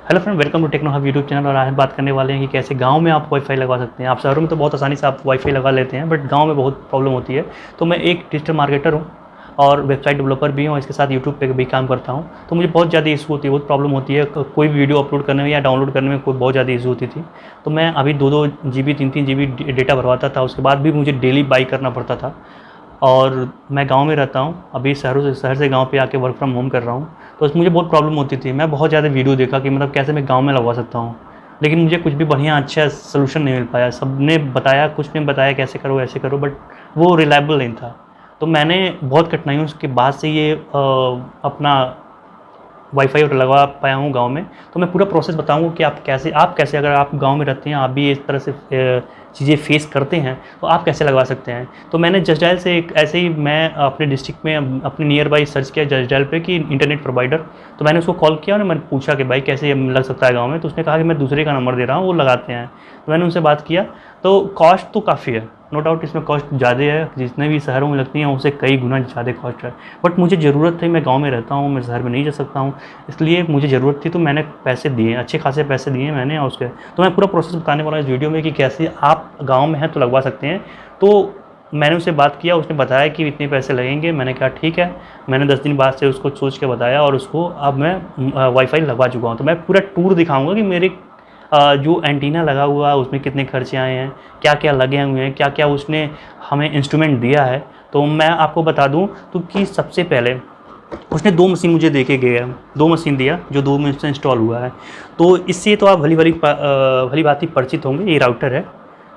Hello friend, welcome to techno hub YouTube channel. और आज हम बात करने वाले हैं कि कैसे गांव में आप वाईफाई लगवा सकते हैं। आप शहरों में तो बहुत आसानी से आप वाईफाई लगा लेते हैं, बट गांव में बहुत प्रॉब्लम होती है। तो मैं एक डिजिटल मार्केटर हूँ और वेबसाइट डेवलपर भी हूँ, इसके साथ यूट्यूब पे भी काम करता हूँ। तो मुझे बहुत ज़्यादा इशू होती है, बहुत प्रॉब्लम होती है। कोई भी वीडियो अपलोड करने में या डाउनलोड करने में कोई बहुत ज़्यादा इशू होती थी। तो मैं अभी 2-2 GB 3-3 GB डेटा भरवाता था, उसके बाद भी मुझे डेली बाई करना पड़ता था। और मैं गाँव में रहता हूँ, अभी शहर से गाँव पे आके वर्क फ्रॉम होम कर रहा हूँ। तो मुझे बहुत प्रॉब्लम होती थी। मैं बहुत ज़्यादा वीडियो देखा कि मतलब कैसे मैं गाँव में लगवा सकता हूँ, लेकिन मुझे कुछ भी बढ़िया अच्छा सॉल्यूशन नहीं मिल पाया। सबने बताया, कुछ ने बताया कैसे करो ऐसे करो, बट वो रिलायबल नहीं था। तो मैंने बहुत कठिनाइयों के बाद से ये अपना वाईफाई और लगवा पाया हूँ गाँव में। तो मैं पूरा प्रोसेस बताऊँगा कि आप कैसे अगर आप गाँव में रहते हैं, आप भी इस तरह से चीज़ें फेस करते हैं, तो आप कैसे लगवा सकते हैं। तो मैंने जस्ट डायल से एक ऐसे ही मैं अपने डिस्ट्रिक्ट में अपने नियर बाई सर्च किया जस्ट डायल पे कि इंटरनेट प्रोवाइडर। तो मैंने उसको कॉल किया और मैंने पूछा कि भाई कैसे ये लग सकता है गाँव में। तो उसने कहा कि मैं दूसरे का नंबर दे रहा हूँ, वो लगाते हैं। तो मैंने उनसे बात किया। तो कॉस्ट तो काफ़ी है, नो डाउट इसमें कॉस्ट ज़्यादा है, जितने भी शहरों में लगती हैं उससे कई गुना ज़्यादा कॉस्ट है। बट मुझे ज़रूरत थी, मैं गाँव में रहता हूँ, मैं शहर में नहीं जा सकता हूँ, इसलिए मुझे ज़रूरत थी। तो मैंने पैसे दिए, अच्छे खासे पैसे दिए मैंने। और उसके तो मैं पूरा प्रोसेस बताने वाला हूँ इस वीडियो में कि कैसे आप गाँव में हैं तो लगवा सकते हैं। तो मैंने उससे बात किया, उसने बताया कि इतने पैसे लगेंगे। मैंने कहा ठीक है। मैंने 10 दिन बाद से उसको सोच के बताया और उसको अब मैं वाईफाई लगवा चुका हूँ। तो मैं पूरा टूर दिखाऊंगा कि मेरे जो एंटीना लगा हुआ है उसमें कितने खर्चे आए हैं, क्या क्या लगे हुए हैं, क्या क्या उसने हमें इंस्ट्रूमेंट दिया है। तो मैं आपको बता दूं तो कि सबसे पहले उसने 2 मशीन मुझे दे के गया, 2 मशीन दिया जो 2 मिनट से इंस्टॉल हुआ है। तो इससे तो आप भली भांति परिचित होंगे, ये राउटर है।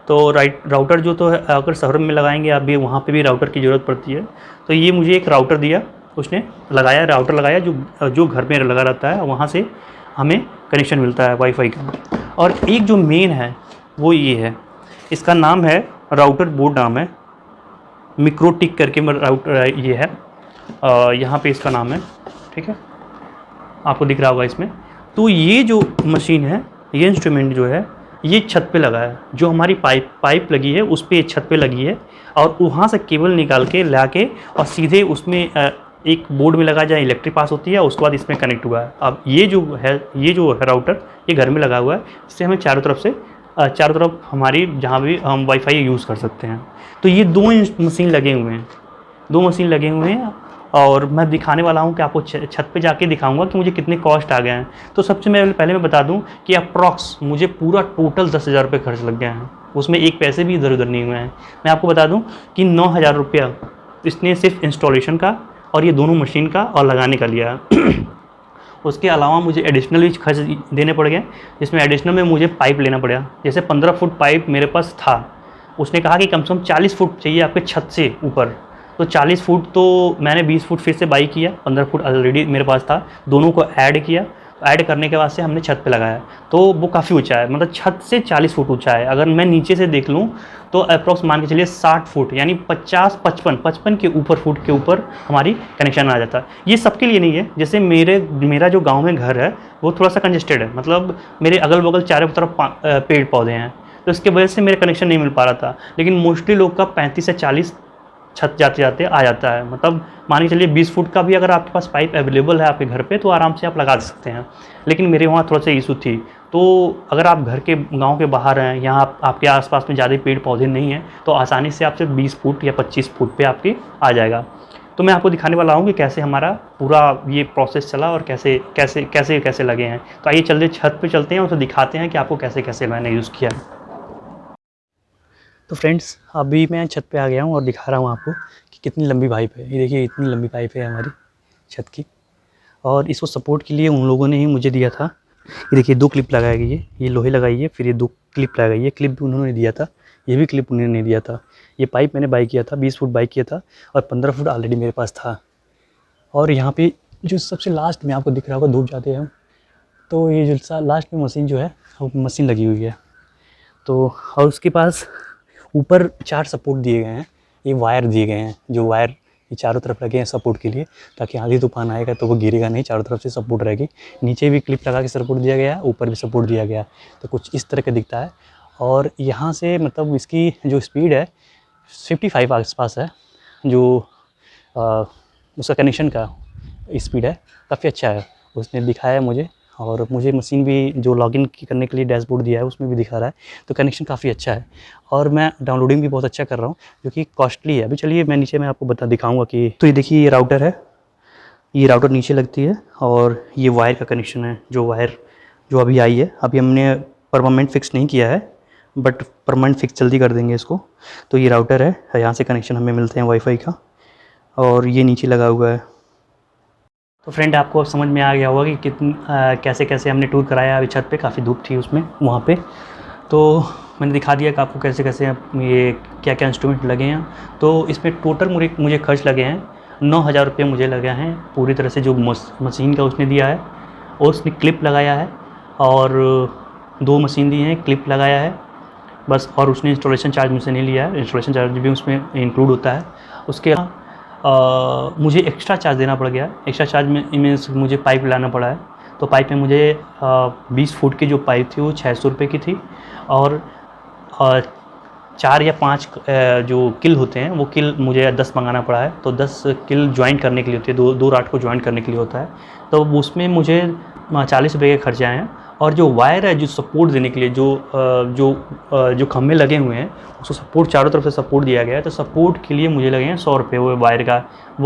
तो राउटर जो तो है, अगर शहर में लगाएंगे आप भी, वहाँ पे भी राउटर की ज़रूरत पड़ती है। तो ये मुझे एक राउटर दिया, उसने लगाया, राउटर लगाया जो जो घर में लगा रहता है, वहाँ से हमें कनेक्शन मिलता है वाईफाई का। और एक जो मेन है वो ये है, इसका नाम है, राउटर बोर्ड नाम है, मिक्रोटिक करके राउटर ये है। यहाँ पे इसका नाम है, ठीक है, आपको दिख रहा होगा इसमें। तो ये जो मशीन है, ये इंस्ट्रूमेंट जो है, ये छत पे लगा है। जो हमारी पाइप लगी है उस पे छत पे लगी है, और वहाँ से केबल निकाल के ला के और सीधे उसमें एक बोर्ड में लगा, जाए इलेक्ट्रिक पास होती है, उसके बाद इसमें कनेक्ट हुआ है। अब ये जो है राउटर, ये घर में लगा हुआ है। इससे हमें चारों तरफ हमारी जहाँ भी हम वाईफाई यूज़ कर सकते हैं। तो ये 2 मशीन लगे हुए हैं, 2 मशीन लगे हुए हैं। और मैं दिखाने वाला हूँ कि आपको छत पे जाके दिखाऊंगा कि मुझे कितने कॉस्ट आ गए हैं। तो सबसे पहले मैं बता दूं कि अप्रॉक्स मुझे पूरा टोटल 10,000 रुपये खर्च लग गए हैं, उसमें एक पैसे भी इधर उधर नहीं हुए हैं। मैं आपको बता दूं कि 9,000 रुपया इसने सिर्फ इंस्टॉलेशन का और ये दोनों मशीन का और लगाने का लिया है। उसके अलावा मुझे एडिशनल भी खर्च देने पड़ गए, जिसमें एडिशनल में मुझे पाइप लेना पड़ा। जैसे 15 फुट पाइप मेरे पास था, उसने कहा कि कम से कम 40 फुट चाहिए आपके छत से ऊपर। तो 40 फुट तो मैंने 20 फुट फिर से बाई किया, 15 फुट ऑलरेडी मेरे पास था, दोनों को ऐड किया। ऐड करने के बाद से हमने छत पे लगाया। तो वो काफ़ी ऊंचा है, मतलब छत से 40 फुट ऊंचा है। अगर मैं नीचे से देख लूँ तो अप्रॉक्स मान के चलिए 60 फुट, यानी 55 के ऊपर फुट के ऊपर हमारी कनेक्शन आ जाता है। ये सबके लिए नहीं है। जैसे मेरा जो गाँव में घर है वो थोड़ा सा कंजेस्टेड है, मतलब मेरे अगल बगल चारों तरफ पेड़ पौधे हैं, तो इसके वजह से मेरे कनेक्शन नहीं मिल पा रहा था। लेकिन मोस्टली लोग का 35 से 40 छत जाते जाते आ जाता है। मतलब मान के चलिए 20 फुट का भी अगर आपके पास पाइप अवेलेबल है आपके घर पे, तो आराम से आप लगा सकते हैं। लेकिन मेरे वहाँ थोड़ा सा इशू थी। तो अगर आप घर के गांव के बाहर हैं, यहाँ आपके आसपास में ज़्यादा पेड़ पौधे नहीं हैं, तो आसानी से आपसे 20 फुट या 25 फुट पे आपके आ जाएगा। तो मैं आपको दिखाने वाला हूँ कि कैसे हमारा पूरा ये प्रोसेस चला और कैसे कैसे कैसे कैसे लगे हैं। तो आइए चलते छत पे चलते हैं और उसे दिखाते हैं कि आपको कैसे कैसे मैंने यूज़ किया है। तो फ्रेंड्स, अभी मैं छत पे आ गया हूँ और दिखा रहा हूँ आपको कि कितनी लंबी पाइप है। ये देखिए, इतनी लंबी पाइप है हमारी छत की। और इसको सपोर्ट के लिए उन लोगों ने ही मुझे दिया था। ये देखिए, 2 क्लिप लगाई गई है, ये लोहे लगाई है, फिर ये 2 क्लिप लगाई है। क्लिप भी उन्होंने दिया था, ये भी क्लिप उन्होंने दिया था। ये पाइप मैंने बाई किया था, 20 फुट बाई किया था, और 15 फुट ऑलरेडी मेरे पास था। और यहाँ पे जो सबसे लास्ट में आपको दिख रहा होगा, धूप जाते हैं, तो ये जो लास्ट में मशीन जो है, वो मशीन लगी हुई है। तो और उसके पास ऊपर 4 सपोर्ट दिए गए हैं, ये वायर दिए गए हैं, जो वायर ये चारों तरफ लगे हैं सपोर्ट के लिए, ताकि आंधी तूफान आएगा तो वो गिरेगा नहीं, चारों तरफ से सपोर्ट रहेगी। नीचे भी क्लिप लगा के सपोर्ट दिया गया है, ऊपर भी सपोर्ट दिया गया है। तो कुछ इस तरह का दिखता है। और यहाँ से मतलब इसकी जो स्पीड है 55 आसपास है, जो उसका कनेक्शन का स्पीड है, काफ़ी अच्छा है, उसने दिखाया है मुझे। और मुझे मशीन भी जो लॉगिन करने के लिए डैशबोर्ड दिया है उसमें भी दिखा रहा है, तो कनेक्शन काफ़ी अच्छा है और मैं डाउनलोडिंग भी बहुत अच्छा कर रहा हूँ जो कि कॉस्टली है। अभी चलिए मैं नीचे मैं आपको दिखाऊंगा कि, तो ये देखिए ये राउटर है, ये राउटर नीचे लगती है और ये वायर का कनेक्शन है, जो वायर जो अभी आई है, अभी हमने परमानेंट फिक्स नहीं किया है बट परमानेंट फिक्स जल्दी कर देंगे इसको। तो ये राउटर है, यहाँ से कनेक्शन हमें मिलते हैं वाईफाई का, और ये नीचे लगा हुआ है। तो फ्रेंड आपको अब समझ में आ गया होगा कि कैसे कैसे हमने टूर कराया। अभी छत पे काफ़ी धूप थी उसमें वहाँ पे, तो मैंने दिखा दिया कि आपको कैसे कैसे ये क्या क्या इंस्ट्रूमेंट लगे हैं। तो इसमें टोटल मुझे खर्च लगे हैं 9,000 रुपये मुझे लगे हैं पूरी तरह से, जो मशीन का उसने दिया है और उसने क्लिप लगाया है और 2 मशीन दी हैं, क्लिप लगाया है बस, और उसने इंस्टॉलेशन चार्ज मुझसे नहीं लिया है, इंस्टॉलेशन चार्ज भी उसमें इंक्लूड होता है। उसके मुझे एक्स्ट्रा चार्ज देना पड़ गया। एक्स्ट्रा चार्ज में मुझे पाइप लाना पड़ा है, तो पाइप में मुझे 20 फुट की जो पाइप थी वो 600 रुपये की थी, और 4 या 5 जो किल होते हैं वो किल मुझे 10 मंगाना पड़ा है। तो 10 किल ज्वाइंट करने के लिए होती है, दो राड को ज्वाइंट करने के लिए होता है, तो उसमें मुझे 40 रुपये के खर्चे आए हैं। और जो वायर है जो सपोर्ट देने के लिए जो खम्भे लगे हुए हैं उसको सपोर्ट चारों तरफ से सपोर्ट दिया गया है, तो सपोर्ट के लिए मुझे लगे हैं 100 रुपये वो वायर का। वो